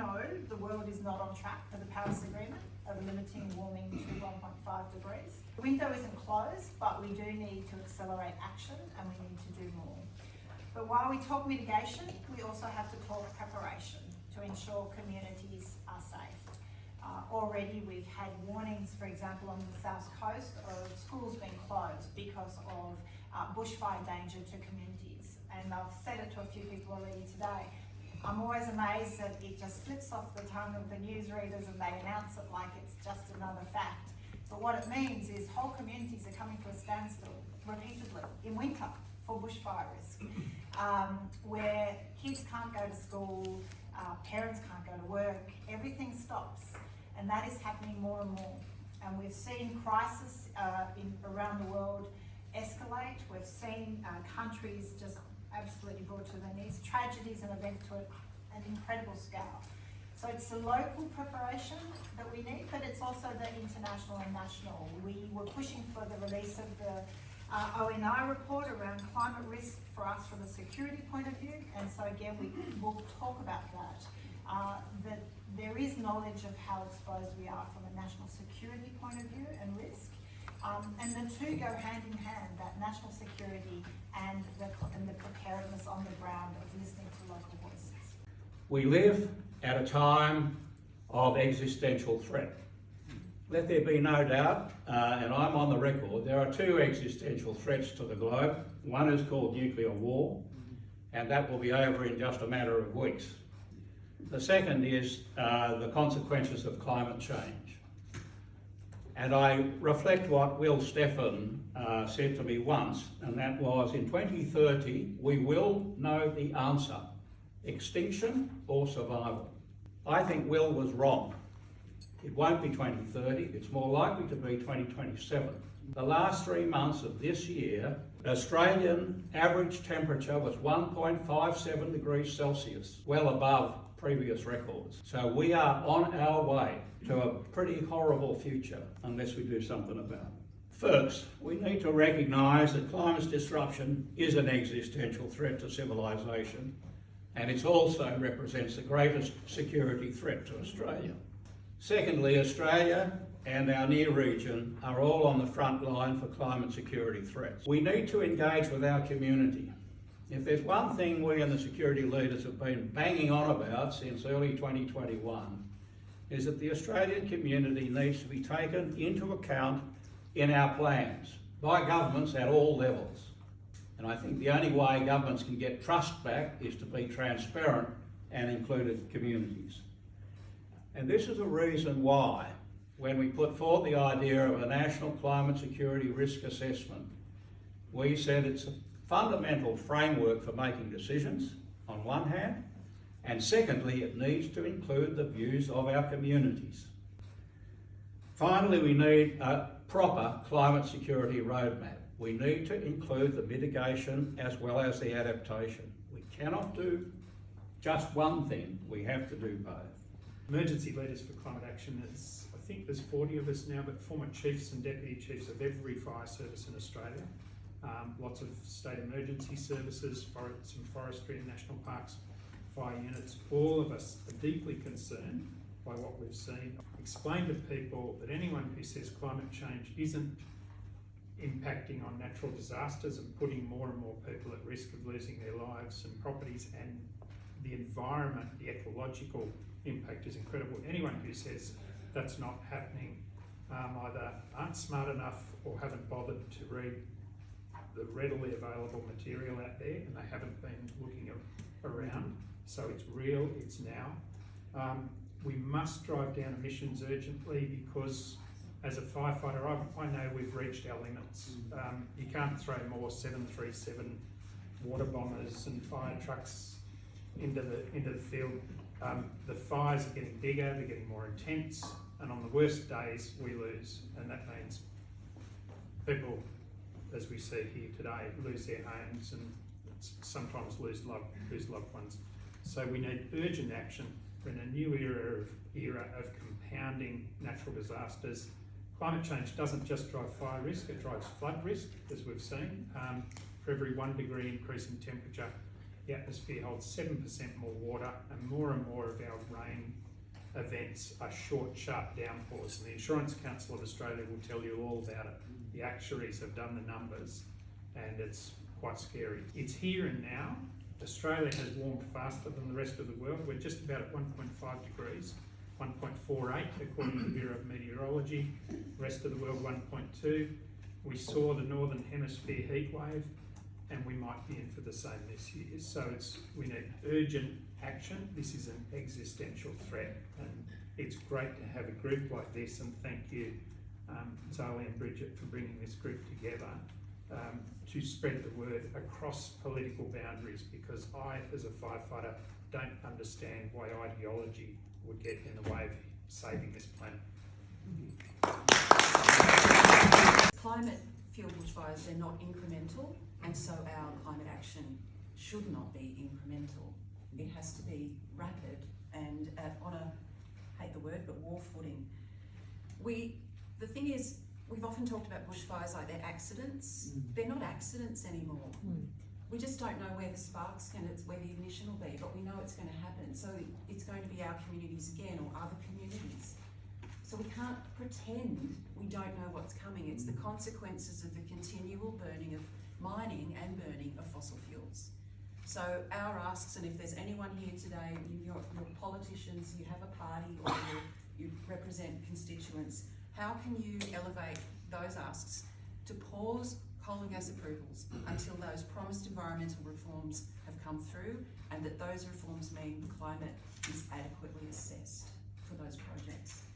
know the world is not on track for the Paris Agreement of limiting warming to 1.5 degrees. The window isn't closed, but we do need to accelerate action and we need to do more. But while we talk mitigation, we also have to talk preparation to ensure communities are safe. Already we've had warnings, for example, on the south coast of schools being closed because of bushfire danger to communities. And I've said it to a few people already today. I'm always amazed that it just slips off the tongue of the newsreaders and they announce it like it's just another fact. But what it means is whole communities are coming to a standstill repeatedly in winter for bushfire risk, where kids can't go to school, parents can't go to work, everything stops. And that is happening more and more. And we've seen crisis around the world escalate. We've seen countries just absolutely brought to their knees, tragedies and events to an incredible scale. So it's the local preparation that we need, but it's also the international and national. We were pushing for the release of the ONI report around climate risk for us from a security point of view, and so again we will talk about that. That there is knowledge of how exposed we are from a national security point of view and risk, and the two go hand in hand, that national security and the preparedness on the ground of listening to local voices. We live at a time of existential threat. Let there be no doubt, and I'm on the record, there are two existential threats to the globe. One is called nuclear war, and that will be over in just a matter of weeks. The second is the consequences of climate change. And I reflect what Will Steffen said to me once, and that was, in 2030, we will know the answer: extinction or survival. I think Will was wrong. It won't be 2030, it's more likely to be 2027. The last 3 months of this year, Australian average temperature was 1.57 degrees Celsius, well above previous records. So we are on our way to a pretty horrible future unless we do something about it. First, we need to recognise that climate disruption is an existential threat to civilisation, and it also represents the greatest security threat to Australia. Secondly, Australia and our near region are all on the front line for climate security threats. We need to engage with our community. If there's one thing we and the security leaders have been banging on about since early 2021, is that the Australian community needs to be taken into account in our plans by governments at all levels. And I think the only way governments can get trust back is to be transparent and include communities. And this is a reason why, when we put forward the idea of a national climate security risk assessment, we said it's a fundamental framework for making decisions, on one hand, and secondly, it needs to include the views of our communities. Finally, we need a proper climate security roadmap. We need to include the mitigation as well as the adaptation. We cannot do just one thing, we have to do both. Emergency leaders for climate action is, I think there's 40 of us now, but former chiefs and deputy chiefs of every fire service in Australia. Lots of state emergency services, some forestry and national parks, fire units. All of us are deeply concerned by what we've seen. Explain to people that anyone who says climate change isn't impacting on natural disasters and putting more and more people at risk of losing their lives and properties, and the environment, the ecological impact is incredible. Anyone who says that's not happening either aren't smart enough or haven't bothered to read the readily available material out there, and they haven't been looking around. So it's real, it's now. We must drive down emissions urgently, because as a firefighter, I know we've reached our limits. You can't throw more 737 water bombers and fire trucks into the field. The fires are getting bigger, they're getting more intense, and on the worst days we lose, and that means people, as we see here today, lose their homes and sometimes lose loved ones. So we need urgent action. We're in a new era of compounding natural disasters. Climate change doesn't just drive fire risk, it drives flood risk, as we've seen. For every 1 degree increase in temperature, The atmosphere holds 7% more water, and more of our rain events are short, sharp downpours. And the Insurance Council of Australia will tell you all about it. The actuaries have done the numbers, and it's quite scary. It's here and now. Australia has warmed faster than the rest of the world. We're just about at 1.5 degrees, 1.48 according to the Bureau of Meteorology. The rest of the world 1.2. We saw the Northern Hemisphere heat wave, and we might be in for the same this year. So we need urgent action. This is an existential threat, and it's great to have a group like this, and thank you, Zoe and Bridget, for bringing this group together to spread the word across political boundaries, because I, as a firefighter, don't understand why ideology would get in the way of saving this planet. Climate fuel bushfires, they're not incremental, and so our climate action should not be incremental. It has to be rapid and on a, I hate the word, but war footing. The thing is, we've often talked about bushfires like they're accidents. They're not accidents anymore. We just don't know where the spark's where the ignition will be, but we know it's going to happen. So it's going to be our communities again, or other communities. So we can't pretend we don't know what's coming. It's the consequences of the continual burning of mining and burning of fossil fuels. So our asks, and if there's anyone here today, you're politicians, you have a party, or you represent constituents, how can you elevate those asks to pause coal and gas approvals until those promised environmental reforms have come through, and that those reforms mean climate is adequately assessed for those projects?